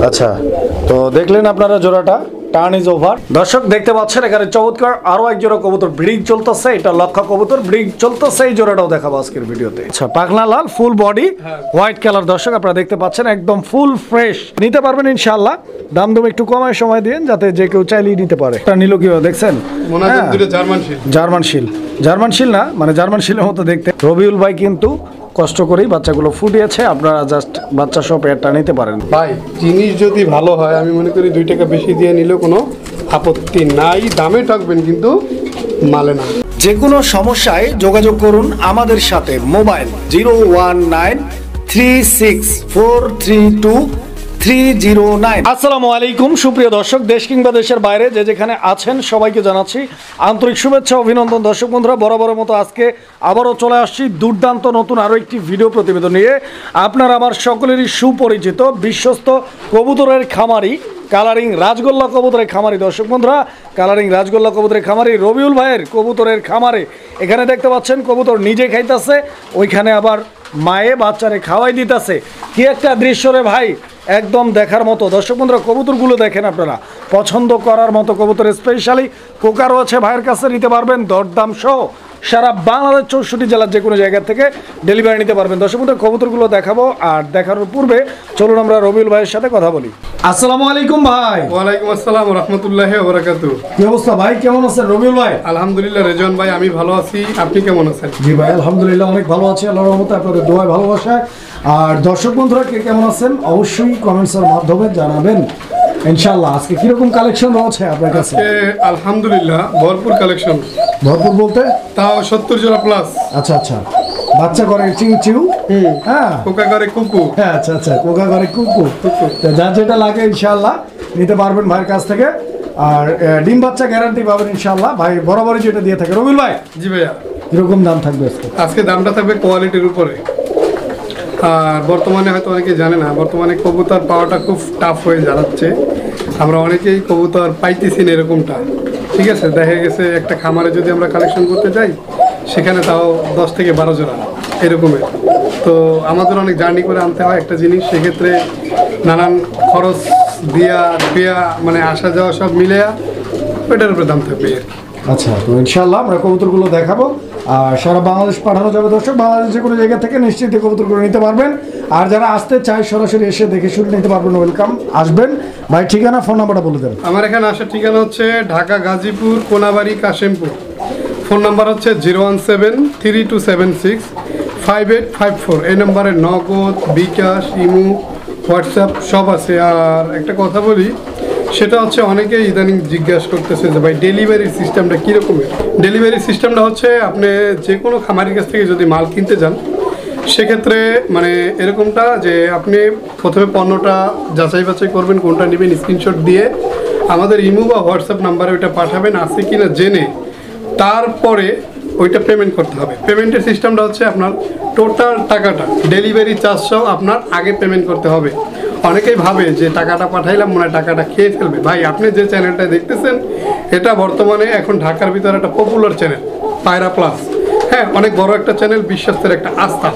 আচ্ছা, তো দেখলেন আপনারা জোড়াটা, টার্ন ইজ ওভার। দর্শক দেখতে পাচ্ছেন এখানে চমৎকার আরো এক জোড়া কবুতর ব্রিডিং চলতেছে, এটা লক্ষা কবুতর ব্রিডিং চলতেছে, এই জোড়াটাও দেখাবো আজকের ভিডিওতে। আচ্ছা, পাখনা লাল, ফুল বডি, হোয়াইট কালার। দর্শক আপনারা দেখতে পাচ্ছেন একদম ফুল ফ্রেশ, নিতে পারবেন ইনশাআল্লাহ। দাম দম একটু কমায় সময় দিন যাতে যে কেউ চাইলেই নিতে পারে। এটা নিল কি দেখছেন, জার্মান শিল না, মানে জার্মান শিলের মতো দেখতে। রবিউল ভাই কিন্তু কষ্ট করেই বাচ্চাগুলো ফুটিয়েছে, আপনারা জাস্ট বাচ্চা সহ পেয়ারটা নিতে পারেন। ভাই জিনিস যদি ভালো হয় আমি মনে করি 2 টাকা বেশি দিয়ে নিলেও কোনো আপত্তি নাই, দামে ঠকবেন কিন্তু মালে না। যে কোনো সমস্যায় যোগাযোগ করুন আমাদের সাথে। মোবাইল 01936432309। আসসালামু আলাইকুম সুপ্রিয় দর্শক, দেশ কিংবা দেশের বাইরে যে যেখানে আছেন সবাইকে জানাচ্ছি আন্তরিক শুভেচ্ছা অভিনন্দন। দর্শক বন্ধুরা, বরাবরের মতো আজকে আবারও চলে আসছি দুর্দান্ত নতুন আরও একটি ভিডিও প্রতিবেদন নিয়ে। আপনারা আমার সকলেরই সুপরিচিত বিশ্বস্ত কবুতরের খামারি, কালারিং রাজগোল্লা কবুতরের খামারি। দর্শক বন্ধুরা, কালারিং রাজগোল্লা কবুতরের খামারি রবিউল ভাইয়ের কবুতরের খামারে এখানে দেখতে পাচ্ছেন কবুতর নিজে খাইতেছে, ওইখানে আবার মায়ে বাচ্চারে খাওয়াই দিতেছে। কি একটা দৃশ্য রে ভাই, একদম দেখার মতো। দর্শক বন্ধুরা, কবুতরগুলো দেখেন, আপনারা পছন্দ করার মতো কবুতর। স্পেশালি কোকা রয়েছে ভাইয়ের কাছে, নিতে পারবেন দরদাম সহ সারা বাংলাদেশ 64 জেলার যে কোনো জায়গা থেকে ডেলিভারি নিতে পারবেন। দর্শক বন্ধুরা, কবুতরগুলো দেখাবো, আর দেখানোর পূর্বে চলুন আমরা রবিউল ভাইয়ের সাথে কথা বলি। আসসালামু আলাইকুম ভাই। ওয়ালাইকুম আসসালাম ওয়া রাহমাতুল্লাহি ওয়া বারাকাতুহু। কি অবস্থা ভাই, কেমন আছেন রবিউল ভাই? আলহামদুলিল্লাহ রেজন ভাই, আমি ভালো আছি, আপনি কেমন আছেন? জি ভাই আলহামদুলিল্লাহ অনেক ভালো আছি আল্লাহর রহমতে, আপনাদের দোয়ায় ভালোবাসায়। আর দর্শক বন্ধুরা কে কেমন আছেন অবশ্যই কমেন্টসের মাধ্যমে জানাবেন ইনশাআল্লাহ। আজকে কিরকম কালেকশন রয়েছে আপনার কাছে? আলহামদুলিল্লাহ ভরপুর কালেকশন। ভরপুর বলতে তাও 70 জোড়া প্লাস। আচ্ছা আচ্ছা, বাচ্চা করে চিউ চিউ, হ্যাঁ, কোকা করে কুকু, হ্যাঁ আচ্ছা আচ্ছা, কোকা করে কুকু, যার যেটা লাগে ইনশাআল্লাহ নিতে পারবেন ভাইয়ের কাছ থেকে। আর ডিম বাচ্চা গ্যারান্টি পাবেন ইনশাআল্লাহ, ভাই বরাবরই যেটা দিয়ে থাকে। রবিউল ভাই। জি ভাইয়া। কিরকম দাম থাকবে আজকে? আজকে দামটা থাকবে কোয়ালিটির উপরে। আর বর্তমানে হয়তো অনেকে জানে না, বর্তমানে কবুতর পাওয়াটা খুব টাফ হয়ে দাঁড়াচ্ছে। আমরা অনেকেই কবুতর পাইতেছি না এরকমটা, ঠিক আছে। দেখা গেছে একটা খামারে যদি আমরা কালেকশন করতে যাই সেখানে তাও 10 থেকে 12 জোড়া এরকমের। তো আমাদের অনেক জার্নি করে আনতে হয় একটা জিনিস, সেক্ষেত্রে নানান খরচ দিয়া মানে আসা যাওয়া সব মিলে ওইটার উপরে দাম থাকবে। আচ্ছা, তো ইনশাআল্লাহ আমরা কবুতরগুলো দেখাবো, আর সারা বাংলাদেশ পাঠানো যাবে। দর্শক বাংলাদেশ যে কোনো জায়গা থেকে নিশ্চিত কবুতরগুলো নিতে পারবেন। আর যারা আসতে চায় সরাসরি এসে দেখে শুনে নিতে পারবেন, ওয়েলকাম, আসবেন। ভাই ঠিকানা ফোন নাম্বারটা বলে দেন। আমার এখানে আসার ঠিকানা হচ্ছে ঢাকা গাজীপুর কোনাবাড়ি কাশেমপুর। ফোন নাম্বার হচ্ছে 01732765854। এই নম্বরে নগদ, বিকাশ, ইমো, হোয়াটসঅ্যাপ সব আছে। আর একটা কথা বলি, সেটা হচ্ছে অনেকেই ইদানিং জিজ্ঞাসা করতেছে যে ভাই ডেলিভারির সিস্টেমটা কীরকমের। ডেলিভারি সিস্টেমটা হচ্ছে আপনি যে কোনো খামারের কাছ থেকে যদি মাল কিনতে যান সেক্ষেত্রে মানে এরকমটা যে আপনি প্রথমে পণ্যটা যাচাই বাছাই করবেন, কোনটা নেবেন, স্ক্রিনশট দিয়ে আমাদের ইমো বা হোয়াটসঅ্যাপ নাম্বারে ওইটা পাঠাবেন, আছে কি না জেনে তারপরে ওইটা পেমেন্ট করতে হবে। পেমেন্টের সিস্টেমটা হচ্ছে আপনার টোটাল টাকাটা ডেলিভারি চার্জ সহ আপনার আগে পেমেন্ট করতে হবে। অনেকেই ভাবে যে টাকাটা পাঠাইলাম মনে হয় টাকাটা খেয়ে ফেলবে। ভাই আপনি যে চ্যানেলটা দেখতেছেন এটা বর্তমানে এখন ঢাকার ভিতরে একটা পপুলার চ্যানেল, পায়রা প্লাস। হ্যাঁ, অনেক বড় একটা চ্যানেল, বিশ্বস্তের একটা আস্থা।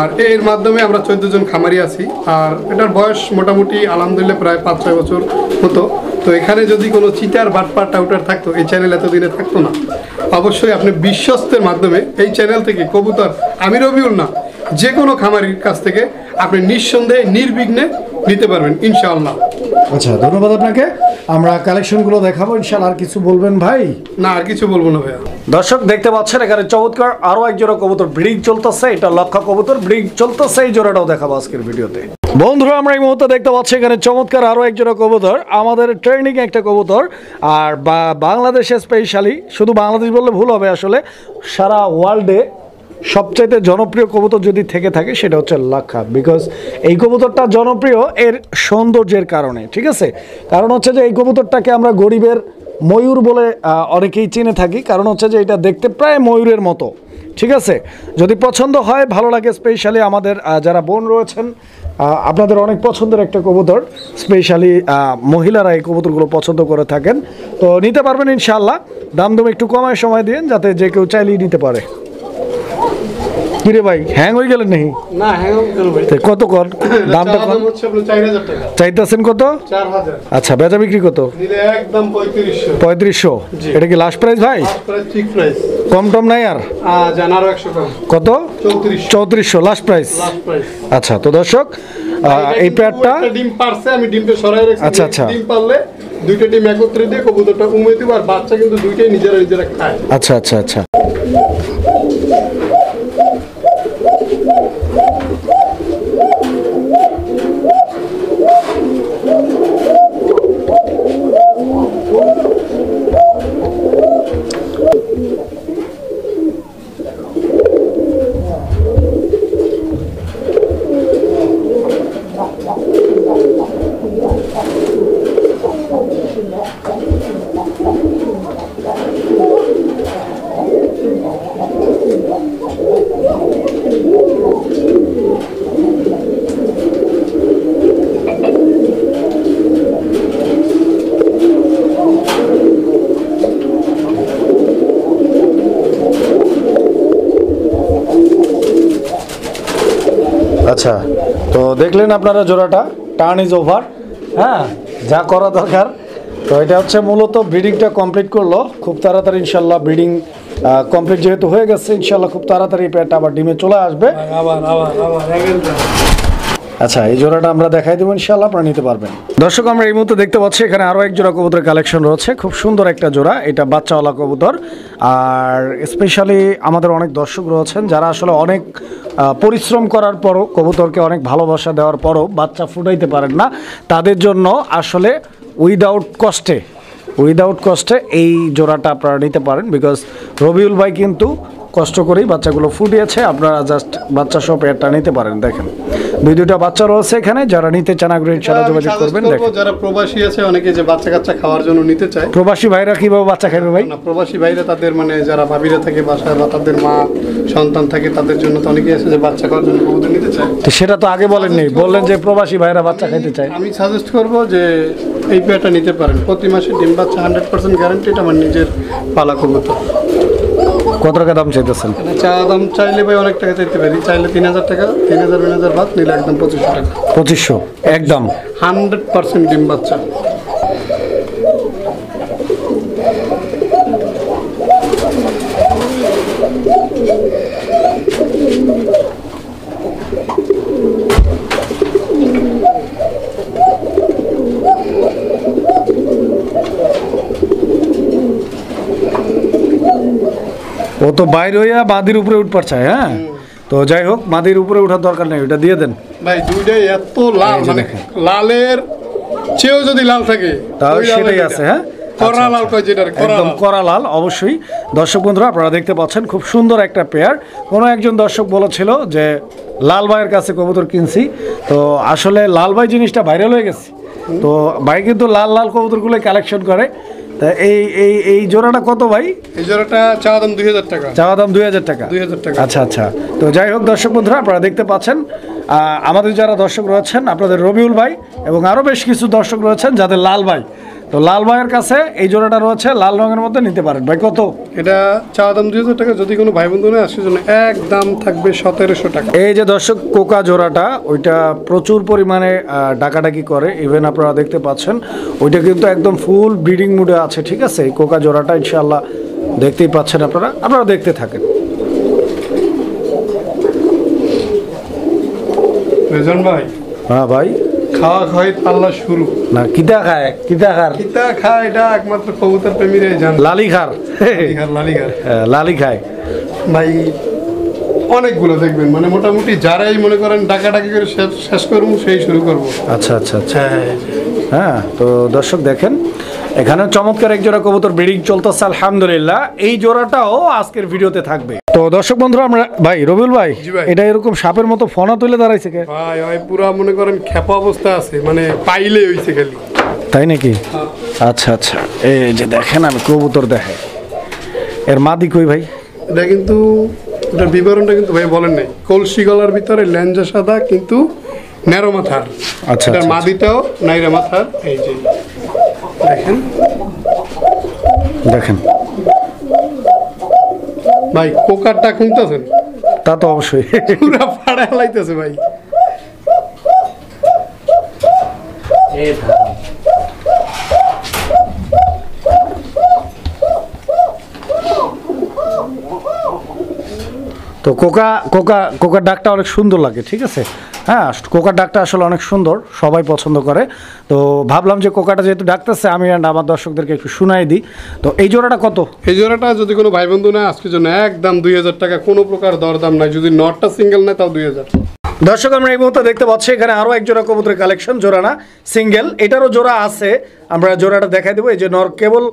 আর এর মাধ্যমে আমরা 14 জন খামারি আছি। আর এটার বয়স মোটামুটি আলহামদুলিল্লাহ প্রায় 5-6 বছর মতো। তো এখানে যদি কোনো চিটার বাটপার টাউটার থাকতো এই চ্যানেল এতদিনে থাকতো না। অবশ্যই আপনি বিশ্বস্তের মাধ্যমে এই চ্যানেল থেকে কবুতর, আমি রবিউল না, যে কোনো খামারির কাছ থেকে আপনি নিঃসন্দেহে নির্বিঘ্নে নিতে পারবেন ইনশাআল্লাহ। আচ্ছা, ধন্যবাদ আপনাকে। আমরা কালেকশনগুলো দেখাবো ইনশাআল্লাহ। আর কিছু বলবেন ভাই? না, আর কিছু বলবো না ভাইয়া। দর্শক দেখতে পাচ্ছেন এখানে চমৎকার আরো এক জোড়া কবুতর ব্রিডিং চলতেছে, এটা লক্ষা কবুতর ব্রিডিং চলতেছে, এই জোড়াটাও দেখাবো আজকের ভিডিওতে। বন্ধুরা, আমরা এই মুহূর্তে দেখতে পাচ্ছি এখানে চমৎকার আরো এক জোড়া কবুতর, আমাদের ট্রেনিং একটা কবুতর। আর বাংলাদেশে স্পেশালি, শুধু বাংলাদেশ বললে ভুল হবে, আসলে সারা ওয়ার্ল্ডে সবচাইতে জনপ্রিয় কবুতর যদি থেকে থাকে সেটা হচ্ছে লাক্ষা। বিকজ এই কবুতরটা জনপ্রিয় এর সৌন্দর্যের কারণে, ঠিক আছে। কারণ হচ্ছে যে এই কবুতরটাকে আমরা গরিবের ময়ূর বলে অনেকেই চিনে থাকি, কারণ হচ্ছে যে এটা দেখতে প্রায় ময়ূরের মতো, ঠিক আছে। যদি পছন্দ হয়, ভালো লাগে, স্পেশালি আমাদের যারা বোন রয়েছেন আপনাদের অনেক পছন্দের একটা কবুতর, স্পেশালি মহিলারা এই কবুতরগুলো পছন্দ করে থাকেন। তো নিতে পারবেন ইনশাআল্লাহ, দাম দম একটু কমায় সময় দিন যাতে যে কেউ চাইলেই নিতে পারে। কিরে ভাই হ্যাং হয়ে গেলেন নাকি? না হ্যাঁ ভাই, তো কত কর দামটা কর হচ্ছে আপনার 4000 টাকা। চাইতেছেন কত? 4000 আচ্ছা বেচা বিক্রি কত? নিলে একদম 3500। 3500। জি। এটা কি লাস্ট প্রাইস ভাই? ঠিক প্রাইস। কম টম নাই আর? জান আরো 100 কম। কত? 3400 3400 লাস্ট প্রাইস। Last price. আচ্ছা তো দর্শক এই পেয়ারটা একটা ডিম পারছে, আমি ডিমটা সরাই রাখছি। আচ্ছা, আচ্ছা। ডিম পারলে দুইটা ডিম একত্রে দিয়ে কবুতরটা উমিয়ে দিব, আর বাচ্চা কিন্তু দুইটাই নিজেরা খায়। আচ্ছা আচ্ছা আচ্ছা আচ্ছা তো দেখলেন আপনারা জোড়াটা, টার্ন ইজ ওভার। হ্যাঁ যা করা দরকার। তো এটা হচ্ছে মূলত ব্রিডিংটা কমপ্লিট করলো খুব তাড়াতাড়ি ইনশাল্লাহ। ব্রিডিং কমপ্লিট যেহেতু হয়ে গেছে ইনশাল্লাহ খুব তাড়াতাড়ি পেয়ারটা আবার ডিমে চলে আসবে। আবার আচ্ছা এই জোড়াটা আমরা দেখাই দেবো ইনশাল্লাহ, আপনারা নিতে পারবেন। দর্শক আমরা এই মুহূর্তে দেখতে পাচ্ছি এখানে আরও এক জোড়া কবুতরের কালেকশন রয়েছে, খুব সুন্দর একটা জোড়া। এটা বাচ্চাওয়ালা কবুতর। আর স্পেশালি আমাদের অনেক দর্শক রয়েছেন যারা আসলে অনেক পরিশ্রম করার পরও, কবুতরকে অনেক ভালোবাসা দেওয়ার পরও বাচ্চা ফুটাইতে পারেন না, তাদের জন্য আসলে উইদাউট কস্টে এই জোড়াটা আপনারা নিতে পারেন। বিকজ রবিউল ভাই কিন্তু কষ্ট করেই বাচ্চাগুলো ফুটিয়েছে। আপনারা জাস্ট বাচ্চা সহ পেয়ারটা নিতে পারেন। দেখেন দুইটা বাচ্চা রয়েছে এখানে, যারা নিতে চান আগ্রহী ইনশাআল্লাহ যোগাযোগ করবেন। দেখেন যারা প্রবাসী আছে অনেকে যে বাচ্চা কাচ্চা খাওয়ার জন্য নিতে চায়, প্রবাসী ভাইরা কিভাবে বাচ্চা খাবে ভাই? না প্রবাসী ভাইরা তাদের মানে যারা ভাবিরা থাকে বাসায় বা তাদের মা সন্তান থাকে তাদের জন্য তো অনেকেই আছে যে বাচ্চা খাওয়ার জন্য কবুতর নিতে চায়। তো সেটা তো আগে বলেননি, বললেন যে প্রবাসী ভাইরা বাচ্চা খাইতে চায়। আমি সাজেস্ট করব যে এই পেয়ারটা নিতে পারেন। প্রতি মাসে ডিম বাচ্চা 100% গ্যারান্টি, এটা আমার নিজের পালা কবুতর। কত টাকা দাম চাইতেছেন? চা দাম চাইলে ভাই অনেক টাকা চাইতে পারি, চাইলে 3000 টাকা, 3000 বাদ নিলে একদম 2500 টাকা। 2500 একদম 100% ডিম বাচ্চা। ও তো বাইরে হইয়া মাদির উপরে উঠবার চায়। হ্যাঁ তো যাই হোক, মাদির উপরে ওঠার দরকার নেই, ওটা দিয়ে দেন। ভাই দুইটাই এত লাল, এই যে মানে দেখেন। লালের চেয়েও যদি লাল থাকে তাহলে ওই লাল সেটাই এটা। আছে। হ্যাঁ কড়া লাল কয় যেটার, কড়া একদম লাল। কড়া লাল। অবশ্যই দর্শক বন্ধুরা আপনারা দেখতে পাচ্ছেন খুব সুন্দর একটা পেয়ার। কোনো একজন দর্শক বলেছিল যে লাল ভাইয়ের কাছে কবুতর কিনছি, তো আসলে লাল ভাই জিনিসটা ভাইরাল হয়ে গেছে। তো ভাই কিন্তু লাল লাল কবুতরগুলো কালেকশন করে। তা এই জোড়াটা কত ভাই? এই জোড়াটা চাওয়া দাম 2000 টাকা। চাওয়া দাম 2000 টাকা। 2000 টাকা। আচ্ছা আচ্ছা। তো যাই হোক দর্শক বন্ধুরা আপনারা দেখতে পাচ্ছেন আমাদের যারা দর্শক রয়েছেন, আপনাদের রবিউল ভাই এবং আরও বেশ কিছু দর্শক রয়েছেন যাদের লাল ভাই, তো লাল ভাইয়ের কাছে এই জোড়াটা রয়েছে লাল রঙের মধ্যে, নিতে পারেন। ভাই কত? এটা চাওয়া দাম 2000 টাকা। যদি কোনো ভাই বন্ধু নেয় আসে জন্য এক দাম থাকবে 1700 টাকা। এই যে দর্শক কোকা জোড়াটা, ওইটা প্রচুর পরিমাণে ডাকাডাকি করে, ইভেন আপনারা দেখতে পাচ্ছেন ওইটা কিন্তু একদম ফুল ব্রিডিং মুডে আছে। ঠিক আছে, এই কোকা জোড়াটা ইনশাআল্লাহ দেখতেই পাচ্ছেন আপনারা দেখতে থাকেন। রেজন ভাই, হ্যাঁ ভাই, খাওয়া খাওয়াই পাল্লা শুরু। না কিতা খায়, কিতা খার? কিতা খায় এটা একমাত্র কবুতর প্রেমীরাই জানে। লালি খার। লালিগার লালি খায় ভাই অনেকগুলো দেখবেন, মানে মোটামুটি যারাই মনে করেন ডাকাডাকি করে শেষ করবো সেই শুরু করবো। আচ্ছা আচ্ছা আচ্ছা। হ্যাঁ তো দর্শক দেখেন এখানে চমৎকার এক জোড়া কবুতর ব্রিডিং চলতেছে আলহামদুলিল্লাহ। এই জোড়াটাও আজকের ভিডিওতে থাকবে। তো দর্শক বন্ধুরা আমরা ভাই রবিউল ভাই, জি ভাই। এটা এরকম সাপের মতো ফনা তুলে দাঁড়াইছে কে? ভাই ভাই পুরা মনে করেন খেপা অবস্থা আছে, মানে পাইলে হইছে খালি। তাই নাকি? আচ্ছা আচ্ছা। এই যে দেখেন আমি কবুতর দেখে এর মাদি কই ভাই? এটা কিন্তু এটার বিবরণটা কিন্তু ভাই বলেন নাই। কলসি গলার ভিতরে ল্যাঞ্জা সাদা কিন্তু ন্যারো মাথার। আচ্ছা এটার আচ্ছা। মাদিটাও নাইরা মাথার। এই যে দেখেন দেখেন ভাই কোকারটা খুঁজতেছেন, তা তো অবশ্যই। পুরা ফাড়া লাইতেছে ভাই। তো কোকার ডাকটা অনেক সুন্দর লাগে, ঠিক আছে। হ্যাঁ, কোকার ডাকটা আসলে অনেক সুন্দর, সবাই পছন্দ করে। তো ভাবলাম যে কোকাটা যেহেতু ডাকতেছে, আমি আমার দর্শকদেরকে একটু শুনাই দিই। তো এই জোড়াটা কত? এই জোড়াটা যদি কোনো ভাই বন্ধু নেয় আজকের জন্য একদম 2000 টাকা, কোনো প্রকার দরদাম নাই। যদি নটটা সিঙ্গেল নেয় তাও 2000। দর্শক আমরা এই মুহূর্তে দেখতে পাচ্ছি এখানে আরো এক জোড়া কবুতরের কালেকশন, জোড়া না সিঙ্গেল, এটারও জোড়া আছে। আমরা জোড়াটা দেখাই দেবো। এই যে নর কেবল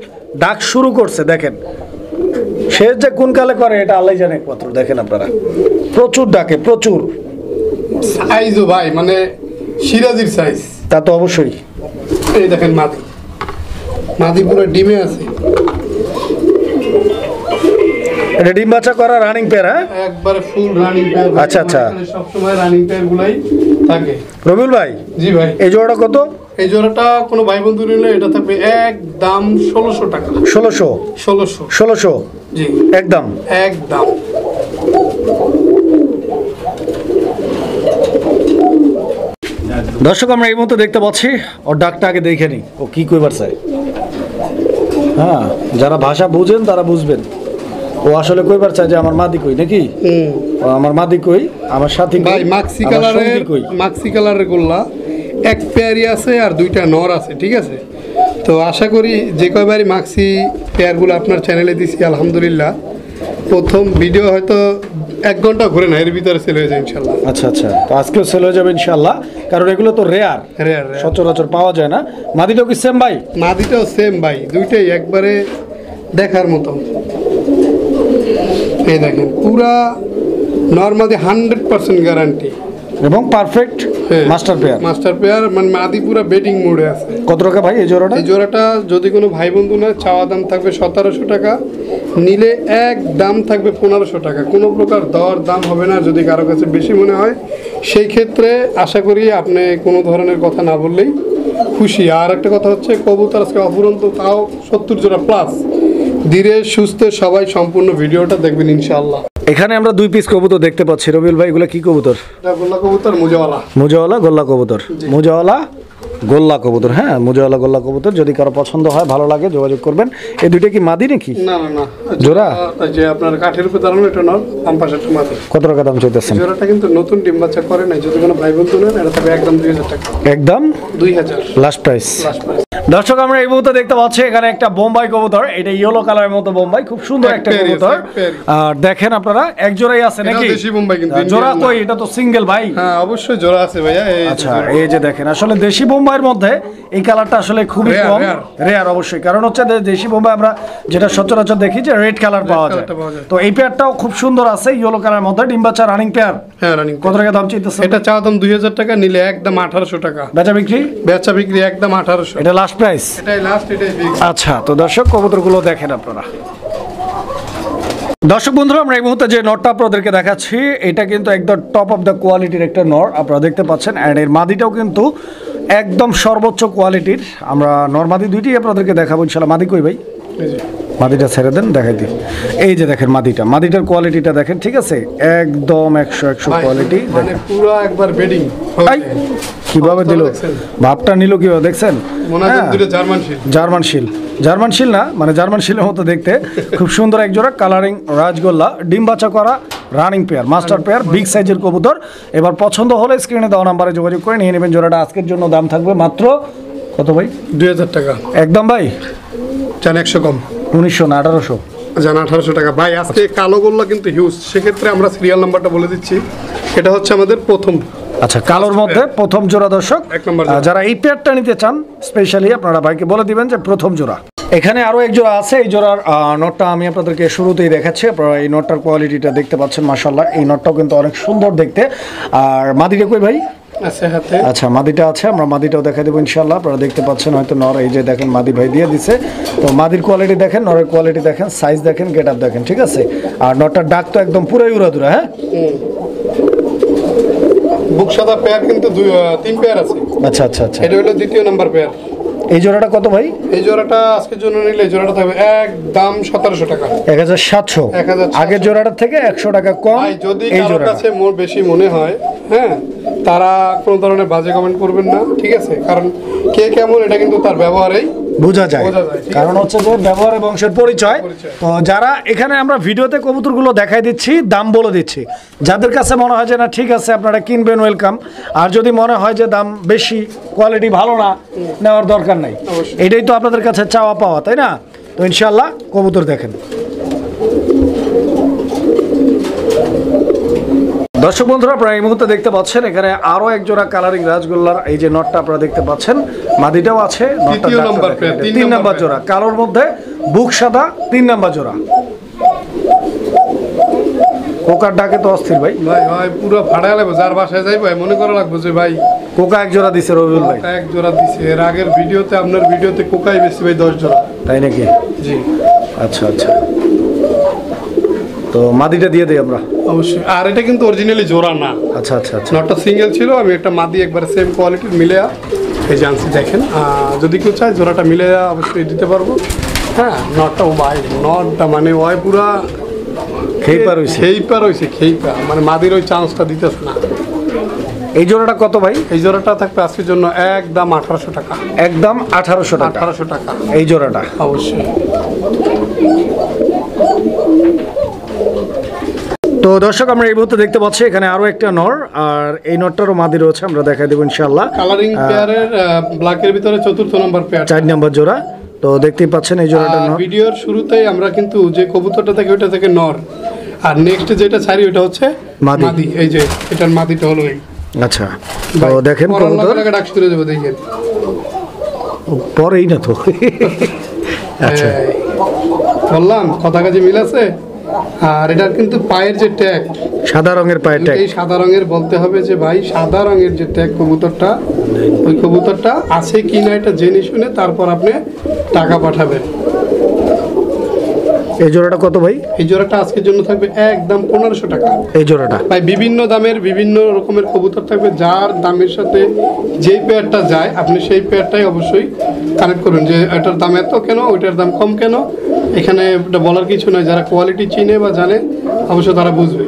ডাক শুরু করছে, দেখেন। সে যে কোন কালে করে এটা আল্লাহ জানে একমাত্র। দেখেন আপনারা, প্রচুর ডাকে, প্রচুর সাইজও ভাই মানে সিরাজির সাইজ। তা তো অবশ্যই। এই দেখেন মাদি, মাদি পুরো ডিমে আছে। এটা ডিম বাচ্চা করা রানিং পেয়ার? হ্যাঁ, একবারে ফুল রানিং পেয়ার। আচ্ছা আচ্ছা, সব সময় রানিং পেয়ার গুলাই থাকে। রবিউল ভাই, জি ভাই, এই জোড়াটা কত? এই জোড়াটা কোনো ভাই বন্ধু নিলে এটা থাকবে একদম 1600 টাকা। 1600? জি একদম একদম। দর্শক আমরা এই মুহূর্তে দেখতে পাচ্ছি, ওর ডাকটা আগে দেখে নি, ও কি কইবার চায়। হ্যাঁ, যারা ভাষা বুঝেন তারা বুঝবেন। ও আসলে কইবার চায় যে আমার মাদি কই, নাকি? ও আমার মাদি কই, আমার সাথী কই, ভাই মাক্সি কালারের, মাক্সি কালারের গোল্লা এক পেয়ারই আছে আর দুইটা নর আছে, ঠিক আছে। তো আশা করি যে কয়বারই মাক্সি পেয়ারগুলো আপনার চ্যানেলে দিছি আলহামদুলিল্লাহ, প্রথম ভিডিও হয়তো 1 ঘন্টা ঘুরে না, এর ভিতরে সেল হয়ে যায় ইনশাল্লাহ। আচ্ছা আচ্ছা, তো আজকেও সেল হয়ে যাবে ইনশাল্লাহ, কারণ এগুলো তো রেয়ার, সচরাচর পাওয়া যায় না। মাদিটাও কি সেম ভাই? মাদিটাও সেম ভাই, দুইটাই একবারে দেখার মতো। এই দেখেন পুরা নরমালি 100% গ্যারান্টি এবং perfect master pair. Master pair মানে মাদি পুরা বেটিং মোডে আছে। কত টাকা ভাই এই জোড়াটা? এই জোড়াটা যদি কোনো ভাই বন্ধু না, চাওয়া দাম থাকবে 1700 টাকা, নিলে এক দাম থাকবে 1500 টাকা। কোনো প্রকার দর দাম হবে না। যদি কারো কাছে বেশি মনে হয় সেই ক্ষেত্রে আশা করি আপনি কোনো ধরনের কথা না বললেই খুশি। আর একটা কথা হচ্ছে, কবুতর আজকে অফুরন্ত, তাও 70 জোড়া প্লাস। ধীরে সুস্থে সবাই সম্পূর্ণ ভিডিওটা দেখবেন ইনশাআল্লাহ। এখানে আমরা 2 পিস কবুতর দেখতে পাচ্ছি। রবিউল ভাই, এগুলো কি কবুতর? এটা গোল্লা কবুতর, মুজাওয়ালা। মুজাওয়ালা গোল্লা কবুতর, মুজাওয়ালা গোল্লা কবুতর। হ্যাঁ, মুজাওয়ালা গোল্লা কবুতর। যদি কারো পছন্দ হয়, ভালো লাগে, যোগাযোগ করবেন। এই দুইটা কি মাদি নাকি? না না না, জোড়া। যে আপনার কাঠের উপর দাঁড়ানো এটা নর, আম পাশেরটা মাদি। কত টাকা দাম চাইতেছেন? জোড়াটা কিন্তু নতুন ডিম বাচ্চা করে নাই। যদি কোনো ভাই বন্ধু নেন এটা থাকবে একদম 2000 টাকা। একদম 2000 লাস্ট প্রাইস। Last price. দর্শক আমরা এই মুহূর্তে দেখতে পাচ্ছি এখানে একটা বোম্বাই কবুতর। এটা ইয়েলো কালারের মতো বোম্বাই, খুব সুন্দর একটা কবুতর। আর দেখেন আপনারা, এক জোড়াই আছে নাকি? দেশি বোম্বাই কিন্তু। জোড়া কই? এটা তো সিঙ্গেল ভাই। হ্যাঁ অবশ্যই জোড়া আছে ভাইয়া। আচ্ছা, এই যে দেখেন, আসলে দেশি বোম্বাইয়ের মধ্যে এই কালারটা আসলে খুবই কম, রেয়ার অবশ্যই। কারণ হচ্ছে দেশি বোম্বাই আমরা যেটা সচরাচর দেখি যে রেড কালার পাওয়া যায়। তো এই পেয়ারটাও খুব সুন্দর আছে, ইয়েলো কালারের মধ্যে, ডিম বাচ্চা রানিং পেয়ার। হ্যাঁ রানিং। কত টাকা দাম চাইতেছে? এটা চাওয়া দাম 2000 টাকা, নিলে একদম 1800 টাকা। বেচা বিক্রি? বেচা বিক্রি একদম 1800। এটা লাস্ট প্রাইস? এটাই লাস্ট, এটাই ফিক্স। আচ্ছা, তো দর্শক কবুতরগুলো দেখেন আপনারা। দর্শক বন্ধুরা, আমরা এই মুহূর্তে যে নটটা আপনাদেরকে দেখাচ্ছি, এটা কিন্তু একদম টপ অফ দ্য কোয়ালিটির একটা নর, আপনারা দেখতে পাচ্ছেন। অ্যান্ড এর মাদিটাও কিন্তু একদম সর্বোচ্চ কোয়ালিটির। আমরা নর মাদি দুইটি আপনাদেরকে দেখাবো ইনশাল্লাহ। মাদি কই ভাই? মাদিটা ছেড়ে দেন, দেখাই দিই। এই যে দেখেন মাদিটার কোয়ালিটিটা দেখেন, ঠিক আছে, একদম 100 কোয়ালিটি। মানে পুরো একবার বেডিং। কিভাবে দিল, ভাবটা নিল কিভাবে দেখছেন? জার্মান শিল না, মানে জার্মান শিলের মতো দেখতে, খুব সুন্দর এক জোড়া কালারিং রাজগোল্লা, ডিম বাচ্চা করা running pair, master pair, big সাইজের কবুতর। এবার পছন্দ হলে স্ক্রিনে দেওয়া নাম্বারে যোগাযোগ করে নিয়ে নেবেন জোড়াটা। আজকের জন্য দাম থাকবে মাত্র কত ভাই? 2000 টাকা। একদম ভাই? জান 100 কম। 1900 না 1800? জান 1800 টাকা ভাই। আজকে কালো গোল্লা কিন্তু হিউজ, সেক্ষেত্রে আমরা সিরিয়াল নাম্বারটা বলে দিচ্ছি। এটা হচ্ছে আমাদের প্রথম। আচ্ছা, কালোর মধ্যে প্রথম জোড়া। দর্শক যারা এই পেয়ারটা নিতে চান, স্পেশালি আপনারা ভাইকে বলে দিবেন যে প্রথম জোড়া। এখানে আরো এক জোড়া আছে। এই জোড়ার নটটা আমি আপনাদেরকে শুরুতেই দেখাচ্ছি। আপনারা এই নটটার কোয়ালিটিটা দেখতে পাচ্ছেন, মাশাআল্লাহ। এই নটটাও কিন্তু অনেক সুন্দর দেখতে। আর মাদিটা কই ভাই? আচ্ছা, মাদিটা আছে, আমরা মাদিটাও দেখা দেবো ইনশাআল্লাহ। আপনারা দেখতে পাচ্ছেন হয়তো নর, এই যে দেখেন মাদি ভাই দিয়ে দিছে। তো মাদির কোয়ালিটি দেখেন, নরের কোয়ালিটি দেখেন, সাইজ দেখেন, গেট আপ দেখেন, ঠিক আছে। আর নটটার ডাক তো একদম পুরোই উড়াদুরা। হ্যাঁ, বুক সাদা পেয়ার কিন্তু 3 পেয়ার আছে। আচ্ছা আচ্ছা আচ্ছা, এটা হলো দ্বিতীয় নাম্বার পেয়ার। এই জোড়াটা কত ভাই? এই জোড়াটা আজকের জন্য নিলে এই জোড়াটা থাকবে একদম 1700 টাকা। 1700। আগের জোড়াটার থেকে 100 টাকা কম। ভাই যদি এই কারোর জোড়াটা কাছে মোর বেশি মনে হয়, হ্যাঁ, তারা কোনো ধরনের বাজে কমেন্ট করবেন না, ঠিক আছে? কারণ কে কেমন এটা কিন্তু তার ব্যবহারেই বোঝা যায়। ঠিক কারণ হচ্ছে যে ব্যবহার এবং বংশের পরিচয়। তো যারা এখানে আমরা ভিডিওতে কবুতরগুলো দেখাই দিচ্ছি, দাম বলে দিচ্ছি, যাদের কাছে মনে হয় যে না ঠিক আছে আপনারা কিনবেন, ওয়েলকাম। আর যদি মনে হয় যে দাম বেশি, কোয়ালিটি ভালো না, নেওয়ার দরকার নাই। এটাই তো আপনাদের কাছে চাওয়া পাওয়া, তাই না? তো ইনশাল্লাহ কবুতর দেখেন। দর্শক বন্ধুরা, আপনারা এই মুহূর্তে দেখতে পাচ্ছেন এখানে আরো এক জোড়া কালারিং রাজগোল্লার এই যে নটটা আপনারা দেখতে পাচ্ছেন, মাদিটাও আছে। তৃতীয় নাম্বার পেয়ার, 3 নাম্বার জোড়া, কালোর মধ্যে বুক সাদা, 3 নাম্বার জোড়া। কোকার ডাকে তো অস্থির ভাই। ভাই ভাই পুরো ফাড়ায় লাগবে, যার বাসায় যাই ভাই মনে করা লাগবে যে ভাই কোকা এক জোড়া দিছে রবিউল ভাই। এক জোড়া দিছে। এর আগের ভিডিওতে, আপনার ভিডিওতে কোকাই বেশি ভাই 10 জোড়া। তাই নাকি? জি। আচ্ছা আচ্ছা, তো মাদিটা দিয়ে দিই আমরা। অবশ্যই। আর এটা কিন্তু অরিজিনালি জোড়া না। আচ্ছা আচ্ছা আচ্ছা, নটটা সিঙ্গেল ছিল, আমি একটা মাদি একবারে সেম কোয়ালিটির মিলে এই জানছি দেখেন। যদি কেউ চায় জোড়াটা মিলে অবশ্যই দিতে পারবো। হ্যাঁ, নটটা ও ভাই, নটটা মানে ওই পুরা খেইপার হইছে, খেইপা মানে মাদির ওই চান্সটা দিতেছে না। এই জোড়াটা কত ভাই? এই জোড়াটা থাকবে আজকের জন্য একদম 1800 টাকা। একদম 1800 টাকা। 1800 টাকা এই জোড়াটা অবশ্যই। তো দর্শক, আমরা এই মুহূর্তে দেখতে পাচ্ছি এখানে আরো একটা নর, আর এই নরটারও মাদি রয়েছে, আমরা দেখাই দেবো ইনশাআল্লাহ। কালারিং পেয়ারের ব্ল্যাকের ভিতরে 4র্থ নম্বর পেয়ার, 4 নম্বর জোড়া। তো দেখতেই পাচ্ছেন এই জোড়াটা নর। ভিডিওর শুরুতেই আমরা কিন্তু যে কবুতরটা থাকে ওটা থেকে নর, আর নেক্সট যেটা ছাড়ি ওটা হচ্ছে মাদি। এই যে এটার মাদিটা হলো এই। আচ্ছা, তো দেখেন কবুতর ডাক শুরু দেবো, দেখেন পরেই না তো। আচ্ছা, বললাম কথা কাজে মিল আছে। আর এটার কিন্তু পায়ের যে ট্যাগ, সাদা রঙের পায়ের ট্যাগ, এই সাদা রঙের বলতে হবে যে ভাই সাদা রঙের যে ট্যাগ কবুতরটা, ওই কবুতরটা আছে কিনা এটা জেনে শুনে তারপর আপনি টাকা পাঠাবেন। এই জোড়াটা কত ভাই? এই জোড়াটা আজকের জন্য থাকবে একদম 1500 টাকা। এই জোড়াটা ভাই বিভিন্ন দামের বিভিন্ন রকমের কবুতর থাকবে, যার দামের সাথে যেই পেয়ারটা যায় আপনি সেই পেয়ারটাই অবশ্যই কানেক্ট করুন, যে এটার দাম এত কেন, ওইটার দাম কম কেন। এখানে এটা বলার কিছু নয়, যারা কোয়ালিটি চিনে বা জানে অবশ্যই তারা বুঝবে।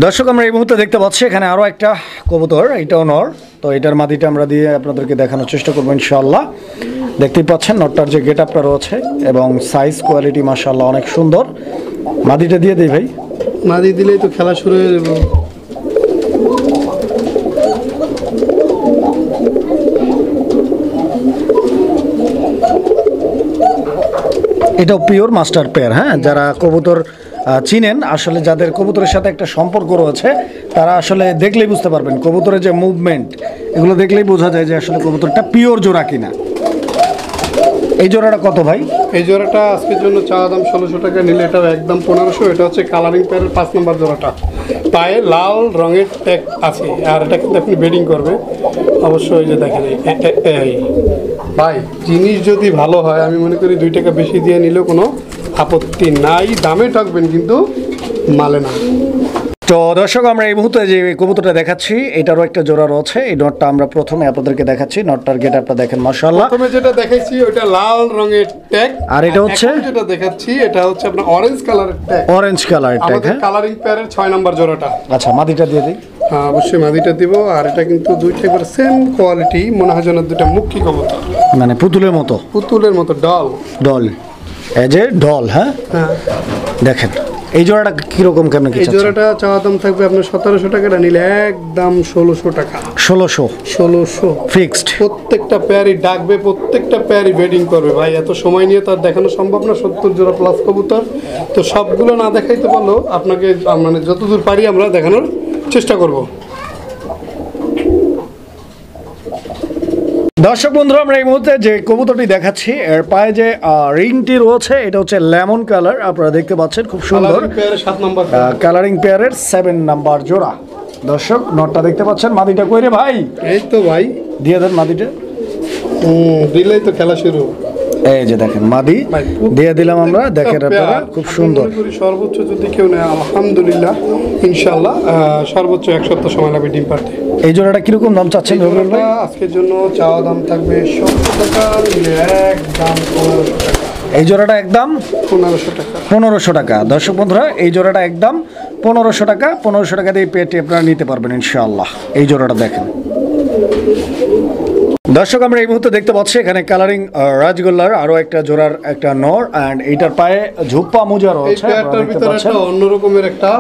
দর্শক, আমরা এই মুহূর্তে দেখতে পাচ্ছি এখানে আরো একটা কবুতর, এটাও নর। তো এটার মাদিটা আমরা দিয়ে আপনাদেরকে দেখানোর চেষ্টা করবো ইনশাআল্লাহ। দেখতেই পাচ্ছেন নটটার যে গেট আপটা রয়েছে এবং সাইজ কোয়ালিটি মাশাআল্লাহ অনেক সুন্দর। মাদিটা দিয়ে দিই ভাই। মাদি দিলেই তো খেলা শুরু হয়ে যাবে। এটাও পিওর মাস্টার পেয়ার। হ্যাঁ, যারা কবুতর চিনেন, আসলে যাদের কবুতরের সাথে একটা সম্পর্ক রয়েছে, তারা আসলে দেখলেই বুঝতে পারবেন কবুতরের যে মুভমেন্ট, এগুলো দেখলেই বোঝা যায় যে আসলে কবুতরটা পিওর জোড়া কিনা। এই জোড়াটা কত ভাই? এই জোড়াটা আজকের জন্য চাওয়া দাম 1600 টাকা, নিলে এটা একদম 1500। এটা হচ্ছে কালারিং পেয়ারের 5 নম্বর জোড়াটা, পায়ে লাল রঙের ট্যাগ আছে, আর এটা কিন্তু আপনি বেডিং করবে অবশ্যই। যে দেখেন এই ভাই, জিনিস যদি ভালো হয় আমি মনে করি 2 টাকা বেশি দিয়ে নিলেও কোনো আপত্তি নাই। দামে ঠকবেন কিন্তু মালে না। তো দর্শক, আমরা এই মুহূর্তে যে কবুতরটা দেখাচ্ছি এটারও একটা জোড়া রয়েছে। এই নটটা আমরা প্রথমে আপনাদেরকে দেখাচ্ছি। নটটার গেট আপটা দেখেন মাশাআল্লাহ। প্রথমে যেটা দেখাইছি ওটা লাল রঙের ট্যাগ, আর এটা হচ্ছে যেটা দেখাচ্ছি এটা হচ্ছে আপনার অরেঞ্জ কালারের ট্যাগ। অরেঞ্জ কালারের ট্যাগ। আমাদের কালারিং পেয়ারের 6 নম্বর জোড়াটা। আচ্ছা, মাদিটা দিয়ে দিই। হ্যাঁ, অবশ্যই মাদিটা দিব। আর এটা কিন্তু দুইটা একবার সেম কোয়ালিটি, মনে হয় যেন দুটা মুখী কবুতর, মানে পুতুলের মতো। পুতুলের মতো ডল ডল, এই যে ডল। হ্যাঁ, দেখেন এই জোড়াটা কিরকম, কেমন কি? এই জোড়াটা চাওয়া দাম থাকবে আপনার 1700 টাকা, নিলে একদম 1600 টাকা। 1600 ফিক্সড। প্রত্যেকটা পেয়ারই ডাকবে, প্রত্যেকটা পেয়ারই বেডিং করবে। ভাই এত সময় নিয়ে তো আর দেখানো সম্ভব না, 70 জোড়া প্লাস কবুতর। তো সবগুলো না দেখাইতে পারলেও আপনাকে মানে যতদূর পারি আমরা দেখানোর চেষ্টা করব। দর্শক বন্ধুরা, আমরা এই মুহূর্তে যে কবুতরটি দেখাচ্ছি এর পায়ে যে রিংটি রয়েছে এটা হচ্ছে লেমন কালার, আপনারা দেখতে পাচ্ছেন খুব সুন্দর। 7 নম্বর কালারিং পেয়ারের 7 নাম্বার জোড়া। দর্শক, নটটা দেখতে পাচ্ছেন। মাদিটা কইরে ভাই? এই তো ভাই, দিয়ে দেন মাদিটা। দিলেই তো খেলা শুরু। এই যে দেখেন মাদি দিয়ে দিলাম আমরা, দেখেন আপনারা খুব সুন্দর। সর্বোচ্চ যদি কেউ নেয় আলহামদুলিল্লাহ ইনশাআল্লাহ সর্বোচ্চ 1 সপ্তাহ সময় লাগবে ডিম পারতে। এই জোড়াটা কিরকম দাম চাচ্ছেন রবিউল ভাই? আজকের জন্য চাওয়া দাম থাকবে 70 টাকা, নিলে একদম 1500 টাকা। এই জোড়াটা একদম 1500 টাকা। 1500 টাকা। দর্শক বন্ধুরা এই জোড়াটা একদম 1500 টাকা। 1500 টাকা দিয়ে পেটে আপনারা নিতে পারবেন ইনশাআল্লাহ। এই জোড়াটা দেখেন দর্শক, আমরা এই মুহূর্তে দেখতে পাচ্ছি এখানে কালারিং রাজগোল্লার আরো একটা জোড়ার একটা নর, এন্ড এইটার পায়ে ঝুপ্পা মোজা এই রয়েছে। পেয়ারটার ভিতরে একটা অন্য রকমের একটা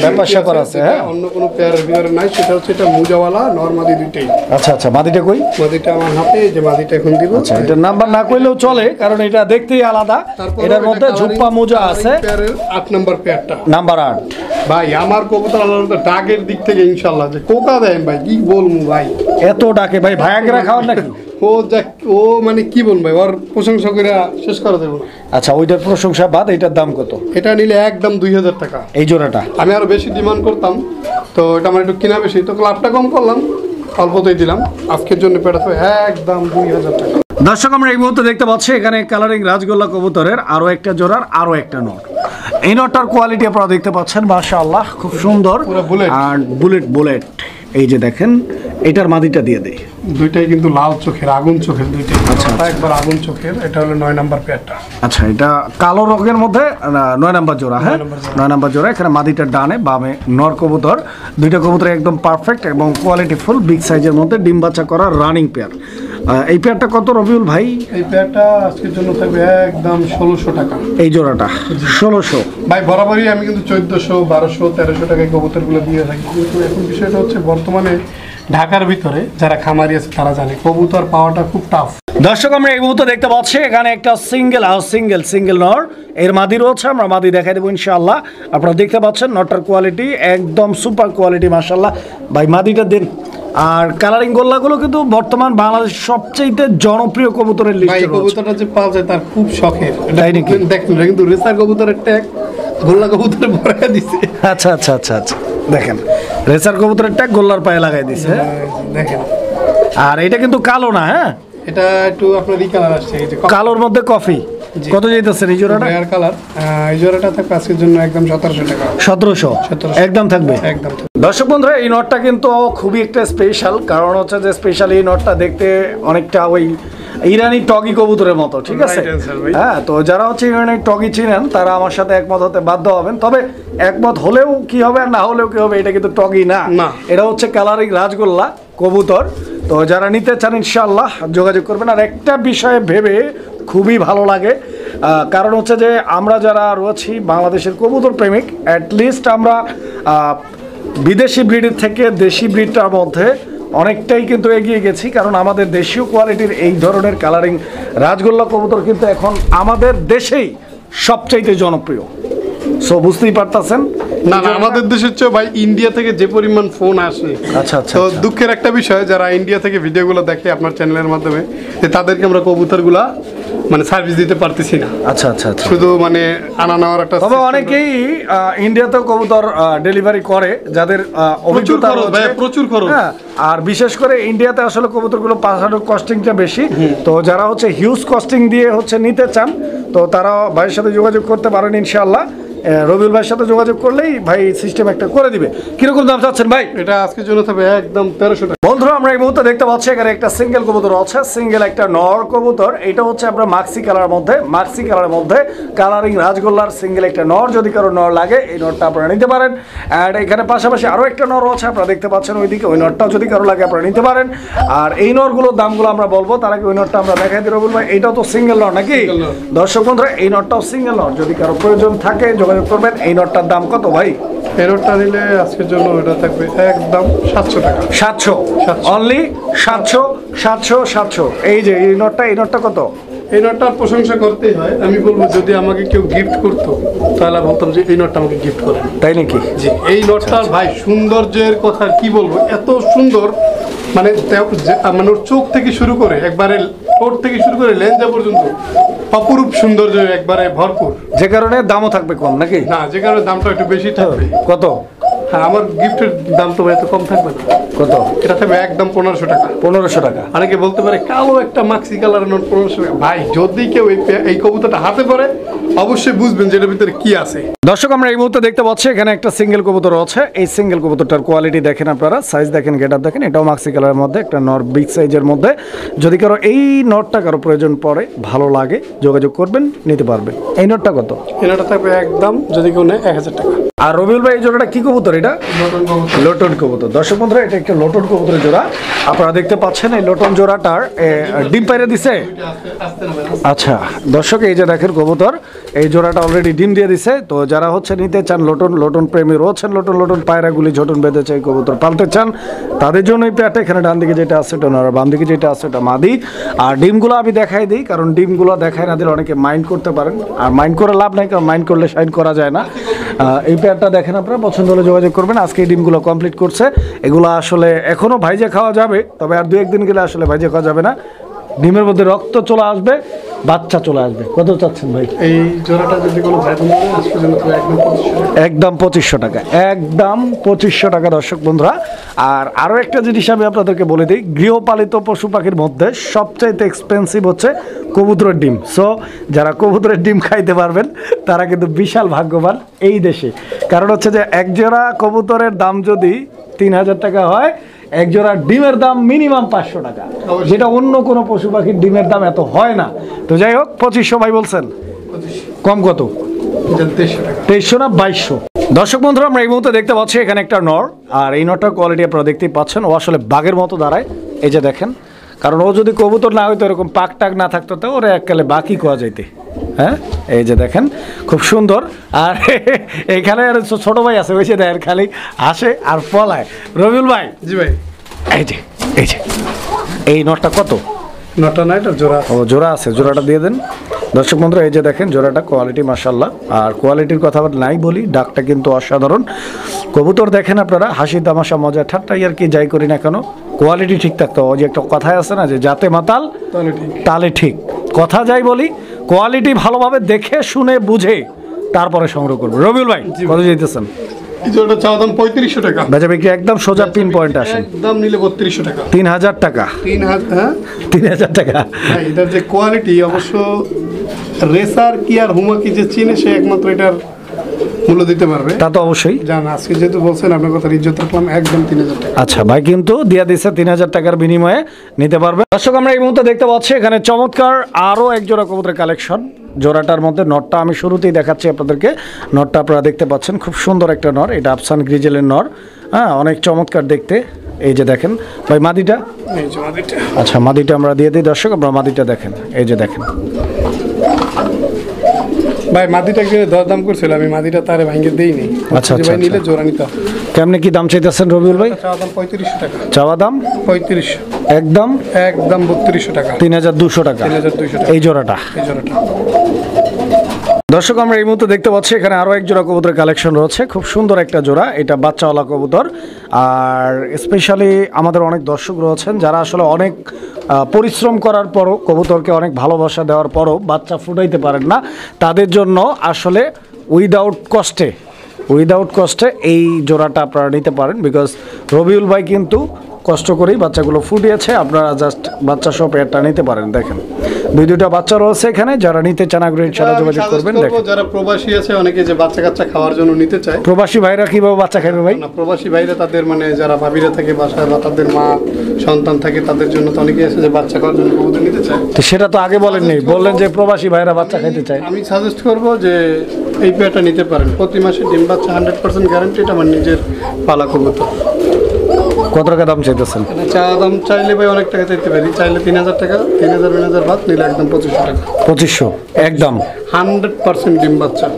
ব্যাপার স্যাপার আছে, হ্যাঁ, অন্য কোনো পেয়ারের ভিতরে নাই। সেটা হচ্ছে এটা মুজাওয়ালা নরমাদি দুইটাই। আচ্ছা আচ্ছা, মাদিটা কই? মাদিটা আমার হাতে, এই যে মাদিটা এখন দিব। আচ্ছা, এটার নাম্বার না কইলেও চলে, কারণ এটা দেখতেই আলাদা। এটার মধ্যে ঝুপ্পা মোজা আছে। পেয়ারের 8 নাম্বার পেয়ারটা, নাম্বার 8। ভাই আমার কবুতর আলাদা ডাকের দিক থেকে ইনশাআল্লাহ যে কোকা দেন ভাই, কি বলবো ভাই, এত ডাকে ভাই, ভায়াগ্রা খাওয়ার নাকি? ও মানে কি বলবো ভাই, ওর প্রশংসা করে শেষ করা যাবে না। আচ্ছা, ওইটার প্রশংসা বাদ, এটার দাম কত? এটা নিলে একদম 2000 টাকা এই জোড়াটা। আমি আরো বেশি ডিমান্ড করতাম, তো এটা আমার একটু কিনা বেশি, তো লাভটা কম করলাম, অল্পতেই দিলাম। আজকের জন্য পেটা তো একদম 2000 টাকা। দর্শক, আমরা এই মুহূর্তে দেখতে পাচ্ছি এখানে কালারিং রাজগোল্লা কবুতরের আরো একটা জোড়ার আরো একটা নর। এই নরটার কোয়ালিটি আপনারা দেখতে পাচ্ছেন, মাশাআল্লাহ খুব সুন্দর, পুরো বুলেট। আর বুলেট। এই যে দেখেন, এটার মাদিটা দিয়ে দেই। দুইটাই কিন্তু লাল চোখের, আগুন চোখের দুইটাই। আচ্ছা, একবার আগুন চোখের, এটা হলো 9 নাম্বার পেয়ারটা। আচ্ছা, এটা কালো রঙের মধ্যে 9 নাম্বার জোড়া, হ্যাঁ 9 নাম্বার জোড়া। এখানে মাদিটার ডানে বামে নর কবুতর, দুইটা কবুতর একদম পারফেক্ট এবং কোয়ালিটি ফুল, বিগ সাইজের মধ্যে ডিম বাচ্চা করা রানিং পেয়ার। এই পেয়ারটা কত রবিউল ভাই? এই পেয়ারটা আজকের জন্য থাকবে একদম 1600 টাকা। এই জোড়াটা 1600 ভাই। বরাবরই আমি কিন্তু 1400, 1200, 1300 টাকায় কবুতরগুলো দিয়ে থাকি, কিন্তু এখন বিষয়টা হচ্ছে বর্তমানে ঢাকার ভিতরে যারা খামারি আছে তারা জানে কবুতর পাওয়াটা খুব টাফ। দর্শক, আমরা এই মুহূর্তে দেখতে পাচ্ছি এখানে একটা সিঙ্গেল নর, এর মাদি রয়েছে। আমরা মাদি দেখাই দেবো ইনশাআল্লাহ। আপনারা দেখতে পাচ্ছেন নটটার কোয়ালিটি একদম সুপার কোয়ালিটি, মাশাআল্লাহ। ভাই মাদিটা দেন। আর কালারিং গোল্লাগুলো কিন্তু বর্তমান বাংলাদেশ সবচেয়ে জনপ্রিয় কবুতরের লিস্টে রয়েছে। কবুতরটা যে পাওয়া যায় তার খুব শখের, তাই নাকি? দেখুন কিন্তু রেসার কবুতরের ট্যাগ গোল্লা কবুতরে ভরে দিছে। আচ্ছা আচ্ছা আচ্ছা আচ্ছা, দেখেন রেসার কবুতরের ট্যাগ গোল্লার পায়ে লাগাই দিছে। দেখেন, আর এটা কিন্তু কালো না, হ্যাঁ এটা একটু আপনার ই কালার আসছে, এই যে কালোর মধ্যে কফি। কত যাইতেছে এই জোড়াটা? Rare colour. এই জোড়াটা থাকবে আজকের জন্য একদম 1700 টাকা। 1700 একদম থাকবে, একদম। দর্শক বন্ধুরা, এই নটটা কিন্তু খুবই একটা স্পেশাল, কারণ হচ্ছে যে স্পেশাল এই নটটা দেখতে অনেকটা ওই ইরানি টগি কবুতরের মতো, ঠিক আছে? হ্যাঁ, তো যারা হচ্ছে ইরানি টগি চিনেন তারা আমার সাথে একমত হতে বাধ্য হবেন। তবে একমত হলেও কি হবে আর না হলেও কি হবে, এটা কিন্তু টগি না, এটা হচ্ছে কালারিং রাজগোল্লা কবুতর। তো যারা নিতে চান ইনশাআল্লাহ যোগাযোগ করবেন। আর একটা বিষয়ে ভেবে খুবই ভালো লাগে, কারণ হচ্ছে যে আমরা যারা রয়েছি বাংলাদেশের কবুতর প্রেমিক, অ্যাটলিস্ট আমরা বিদেশি ব্রিডের থেকে দেশি ব্রিডটার মধ্যে অনেকটাই কিন্তু এগিয়ে গেছি, কারণ আমাদের দেশীয় কোয়ালিটির এই ধরনের কালারিং রাজগোল্লা কবুতর কিন্তু এখন আমাদের দেশেই সবচাইতে জনপ্রিয়। সো বুঝতেই পারতেছেন। না আমাদের দেশের চেয়ে ভাই ইন্ডিয়া থেকে যে পরিমাণ ফোন আসে, আচ্ছা আচ্ছা, তো দুঃখের একটা বিষয় যারা ইন্ডিয়া থেকে ভিডিওগুলো দেখে আপনার চ্যানেলের মাধ্যমে, যে তাদেরকে আমরা কবুতরগুলা মানে সার্ভিস দিতে পারতেছি না। আচ্ছা আচ্ছা আচ্ছা, শুধু মানে আনা নেওয়ার একটা। তবে অনেকেই ইন্ডিয়াতে কবুতর ডেলিভারি করে যাদের অভিজ্ঞতা প্রচুর খরচ। হ্যাঁ, আর বিশেষ করে ইন্ডিয়াতে আসলে কবুতরগুলো পাঠানোর কস্টিংটা বেশি। তো যারা হচ্ছে হিউজ কস্টিং দিয়ে হচ্ছে নিতে চান, তো তারা ভাইয়ের সাথে যোগাযোগ করতে পারেন ইনশাআল্লাহ। রবিউল ভাইয়ের সাথে যোগাযোগ করলেই ভাই সিস্টেম একটা করে দিবে। কিরকম দাম চাচ্ছেন ভাই? এটা আজকের জন্য থাকবে একদম 1300 টাকা। বন্ধুরা, আমরা এই মুহূর্তে দেখতে পাচ্ছি এখানে একটা সিঙ্গেল কবুতর আছে, সিঙ্গেল একটা নর কবুতর। এটা হচ্ছে আপনার মাক্সি কালারের মধ্যে কালারিং রাজগোল্লার সিঙ্গেল একটা নর। যদি কারো নর লাগে এই নরটা আপনারা নিতে পারেন। আর এখানে পাশাপাশি আরো একটা নর আছে, আপনারা দেখতে পাচ্ছেন ওইদিকে, ওই নরটাও যদি কারো লাগে আপনারা নিতে পারেন। আর এই নরগুলোর দামগুলো আমরা বলবো, তার আগে ওই নরটা আমরা দেখাই দিই। রবিউল ভাই, এটাও তো সিঙ্গেল নর নাকি? দর্শক বন্ধুরা, এই নরটাও সিঙ্গেল নর, যদি কারো প্রয়োজন থাকে যোগাযোগ করবেন। এই নরটার দাম কত ভাই? এরোটা নিলে আজকের জন্য এটা থাকবে একদম 700 টাকা। 700 অনলি, 700। এই যে এই নটটা কত? এই নটটার প্রশংসা করতেই হয়। আমি বলবো যদি আমাকে কেউ গিফট করতো তাহলে বলতাম যে এই নটটা আমাকে গিফট করে। তাই নাকি? জি, এই নটটার ভাই সৌন্দর্যের কথা কি বলবো, এত সুন্দর, মানে মানে ওর চোখ থেকে শুরু করে একবারে ঠোঁট থেকে শুরু করে লেঞ্জা পর্যন্ত অপরূপ সৌন্দর্য একবারে ভরপুর। যে কারণে দামও থাকবে কম নাকি? না, যে কারণে দামটা একটু বেশি থাকবে। কত? হ্যাঁ, আমার গিফটের দাম তো ভাই এত কম থাকবে না। কত? এটা থাকবে একদম 1500 টাকা। 1500 টাকা। অনেকে বলতে পারে কালো একটা মাক্সি কালার নোট 1500 টাকা। ভাই যদি কেউ এই কবুতরটা হাতে পড়ে অবশ্যই বুঝবেন যে এটার ভিতরে কি আছে। দর্শক আমরা এই মুহূর্তে দেখতে পাচ্ছি এখানে একটা সিঙ্গেল কবুতর আছে। এই সিঙ্গেল কবুতরটার কোয়ালিটি দেখেন আপনারা, সাইজ দেখেন, গেট আপ দেখেন। এটাও মাক্সি কালারের মধ্যে একটা নর, বিগ সাইজের মধ্যে। যদি কারো এই নটটা কারো প্রয়োজন পড়ে, ভালো লাগে, যোগাযোগ করবেন, নিতে পারবেন। এই নটটা কত? এটা থাকবে একদম যদি কেউ নেয় 1000 টাকা। আর রবিউল ভাই এই জোড়াটা কি কবুতর? এটা লোটন কবুতর। দর্শক বন্ধুরা এটা একটা লোটন কবুতরের জোড়া। আপনারা দেখতে পাচ্ছেন এই লোটন জোড়াটার ডিম পাইরে দিছে। আচ্ছা দর্শক এই যে দেখেন কবুতর, এই জোড়াটা অলরেডি ডিম দিয়ে দিছে। তো যারা হচ্ছে নিতে চান, লোটন প্রেমী রয়েছেন, লোটন পায়রাগুলি ঝোটন বেঁধেছে, এই কবুতর পালতে চান, তাদের জন্য এই পেয়ারটা। এখানে ডান দিকে যেটা আছে এটা নর, বাম দিকে যেটা আছে এটা মাদি। আর ডিমগুলো আমি দেখাই দিই, কারণ ডিমগুলো দেখাই না দিলে অনেকে মাইন্ড করতে পারেন, আর মাইন্ড করে লাভ নাই, কারণ মাইন্ড করলে সাইন করা যায় না। এই পেয়ারটা দেখেন আপনারা, পছন্দ হলে যোগাযোগ করবেন। আজকে এই ডিমগুলো কমপ্লিট করছে। এগুলো আসলে এখনও ভাইজে খাওয়া যাবে, তবে আর 2-1 দিন গেলে আসলে ভাইজে খাওয়া যাবে না। ডিমের মধ্যে রক্ত চলে আসবে, বাচ্চা চলে আসবে। কত চাচ্ছেন ভাই? এই জোড়াটা যদি কোনো ভাই বোন নেয় আজ পর্যন্ত একদম 2500 টাকা। একদম 2500 টাকা দর্শক বন্ধুরা। আর আরও একটা জিনিস আমি আপনাদেরকে বলে দিই, গৃহপালিত পশু পাখির মধ্যে সবচাইতে এক্সপেন্সিভ হচ্ছে কবুতরের ডিম। সো যারা কবুতরের ডিম খাইতে পারবেন তারা কিন্তু বিশাল ভাগ্যবান এই দেশে। কারণ হচ্ছে যে এক জোড়া কবুতরের দাম যদি 3000 টাকা হয়, এক জোড়া ডিমের দাম মিনিমাম 500 টাকা, যেটা অন্য কোনো পশু পাখির ডিমের দাম এত হয় না। তো যাই হোক, 2500 ভাই বলছেন, কম কত? 2300 না 2200? দর্শক বন্ধুরা আমরা এই মুহূর্তে দেখতে পাচ্ছি এখানে একটা নর। আর এই নরটার কোয়ালিটি আপনারা দেখতেই পাচ্ছেন, ও আসলে বাঘের মতো দাঁড়ায়। এই যে দেখেন, কারণ ও যদি কবুতর না হইতো, এরকম পাক টাক না থাকতো, তো ওরা এককালে বাকি কোয়া যাইতে। হ্যাঁ, এই যে দেখেন খুব সুন্দর। আর এইখানে আর ছোট ভাই আছে, ওই যে দেখেন খালি আসে আর পলায়। রবিউল ভাই। জি ভাই। এই যে এই নটটা কত? নটা না, এটা জোড়া। ও জোড়া আছে, জোড়াটা দিয়ে দেন। দর্শক বন্ধুরা এই যে দেখেন জোড়াটা, কোয়ালিটি মাশাআল্লাহ। আর কোয়ালিটির কথা আবার নাই বলি, ডাকটা কিন্তু অসাধারণ। কবুতর দেখেন আপনারা, হাসি তামাশা মজা ঠাট্টা আর কি যাই করি না কেন, কোয়ালিটি ঠিক থাকতো। ওই যে একটা কথাই আছে না, যে যাতে মাতাল তালে ঠিক। কথা যাই বলি, কোয়ালিটি ভালোভাবে দেখে শুনে বুঝে তারপরে সংগ্রহ করবে। রবিউল ভাই কত যেতেছেন? জোড়াটা চাওয়া দাম 3500 টাকা। বেচা বিক্রি একদম সোজা পিন পয়েন্ট আসে। একদম নিলে 3200 টাকা। 3000 টাকা। 3000 টাকা। এটার যে কোয়ালিটি, অবশ্য রেসার কি আর হুমাকি যে চিনে সে একমাত্র এটার মূল্য দিতে পারবে। তা তো অবশ্যই জান, আজকে যেহেতু বলছেন আপনার কথা ইজ্জত রাখলাম, একদম 3000 টাকা। আচ্ছা ভাই কিন্তু দিয়া দিচ্ছে 3000 টাকার বিনিময়ে নিতে পারবে। দর্শক আমরা এই মুহূর্তে দেখতে পাচ্ছি এখানে চমৎকার আরও এক জোড়া কবুতরের কালেকশন। জোড়াটার মধ্যে নটটা আমি শুরুতেই দেখাচ্ছি আপনাদেরকে। নটটা আপনারা দেখতে পাচ্ছেন, খুব সুন্দর একটা নর। এটা আফসান গ্রিজেলের নর। হ্যাঁ, অনেক চমৎকার দেখতে। এই যে দেখেন ভাই মাদিটা। আচ্ছা মাদিটা আমরা দিয়ে দিই দর্শক, আপনারা মাদিটা দেখেন। এই যে দেখেন ভাই, মাদিটা একদিনে দরদাম করছিল, আমি মাদিটা তারে ভাঙে দেইনি। আচ্ছা ভাই নিলে জোড়া নিতে হবে। কেমনে কি দাম চাইতেছেন রবিউল ভাই? চাওয়া দাম 3500 টাকা। চাওয়া দাম 3500। একদম 3200 টাকা। 3200 টাকা 3200 টাকা এই জোড়াটা। দর্শক আমরা এই মুহূর্তে দেখতে পাচ্ছি এখানে আরও এক জোড়া কবুতরের কালেকশন রয়েছে। খুব সুন্দর একটা জোড়া, এটা বাচ্চাওয়ালা কবুতর। আর স্পেশালি আমাদের অনেক দর্শক রয়েছেন যারা আসলে অনেক পরিশ্রম করার পরও, কবুতরকে অনেক ভালোবাসা দেওয়ার পরও বাচ্চা ফুটাইতে পারেন না, তাদের জন্য আসলে উইদাউট কস্টে এই জোড়াটা আপনারা নিতে পারেন। বিকজ রবিউল ভাই কিন্তু কষ্ট করেই বাচ্চাগুলো ফুটিয়েছে। আপনারা জাস্ট বাচ্চা সহ পেয়ারটা নিতে পারেন। দেখেন দুইটা বাচ্চা রয়েছে এখানে, যারা নিতে চান আগ্রহী ইনশাআল্লাহ যোগাযোগ করবেন। দেখেন যারা প্রবাসী আছে, অনেকে যে বাচ্চা কাচ্চা খাওয়ার জন্য নিতে চায়। প্রবাসী ভাইরা কিভাবে বাচ্চা খাবে ভাই? না, প্রবাসী ভাইরা তাদের মানে যারা ভাবিরা থাকে বাসায় বা তাদের মা সন্তান থাকে, তাদের জন্য তো অনেকেই আছে যে বাচ্চা খাওয়ার জন্য কবুতর নিতে চায়। তো সেটা তো আগে বলেননি, বললেন যে প্রবাসী ভাইরা বাচ্চা খাইতে চায়। আমি সাজেস্ট করব যে এই পেয়ারটা নিতে পারেন। প্রতি মাসে ডিম বাচ্চা 100% গ্যারান্টি। এটা আমার নিজের পালা কবুতর। কত টাকা দাম চাইতেছেন? চা দাম চাইলে ভাই অনেক টাকা চাইতে পারি। চাইলে 3000 টাকা, 3000 বাদ নিলে একদম 2500 টাকা। 2500 একদম 100% ডিম বাচ্চা।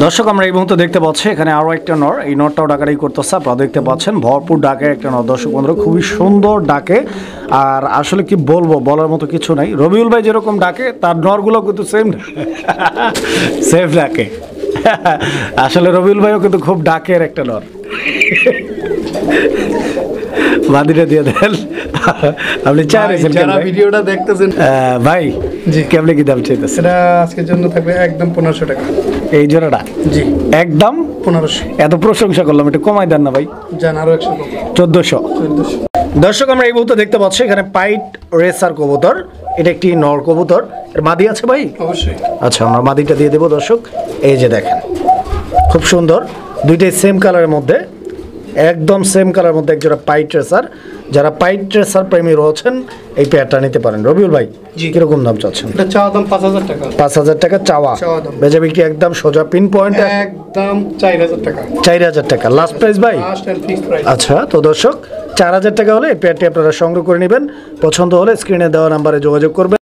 দর্শক আমরা এই মুহূর্তে দেখতে পাচ্ছি এখানে আরও একটা নর। এই নরটাও ডাকাটাই করতেছে, আপনারা দেখতে পাচ্ছেন ভরপুর ডাকে একটা নর। দর্শক বন্ধুরা খুবই সুন্দর ডাকে। আর আসলে কি বলবো, বলার মতো কিছু নাই। রবিউল ভাই যেরকম ডাকে তার নরগুলো কিন্তু সেম ডাকে। আসলে রবিউল ভাইও কিন্তু খুব ডাকের একটা নর। মাদিটা দিয়ে দেন। আপনি চাই যারা ভিডিওটা দেখতেছেন ভাই জি। কেমনে কি দাম চাইতেছে? সেটা আজকের জন্য থাকবে একদম 1500 টাকা। এই জোড়াটা জি একদম 1500। এত প্রশংসা করলাম, একটু কমাই দেন না ভাই। জান আরো 100 কম। 1400। 1400। দর্শক আমরা এই মুহূর্তে দেখতে পাচ্ছি এখানে পাইট রেসার কবুতর, এটা একটি নর কবুতর। এর মাদি আছে ভাই? অবশ্যই। আচ্ছা আমরা মাদিটা দিয়ে দেবো দর্শক। এই যে দেখেন খুব সুন্দর, দুইটাই সেম কালারের মধ্যে, একদম সেম কালারের মধ্যে একজোড়া পাইট রেসার। যারা পাইট রেসার প্রেমী রয়েছেন এই পেয়ারটা নিতে পারেন। রবিউল ভাই জি। কিরকম দাম চাচ্ছেন? এটা চাওয়া দাম 5000 টাকা। 5000 টাকা চাওয়া, চাওয়া দাম। বেচা বিক্রি একদম সোজা পিন পয়েন্ট একদম 4000 টাকা। 4000 টাকা লাস্ট প্রাইস ভাই। Last and fixed price. আচ্ছা তো দর্শক 4000 টাকা হলে এই পেয়ারটি আপনারা সংগ্রহ করে নেবেন। পছন্দ হলে স্ক্রিনে দেওয়া নাম্বারে যোগাযোগ করবেন।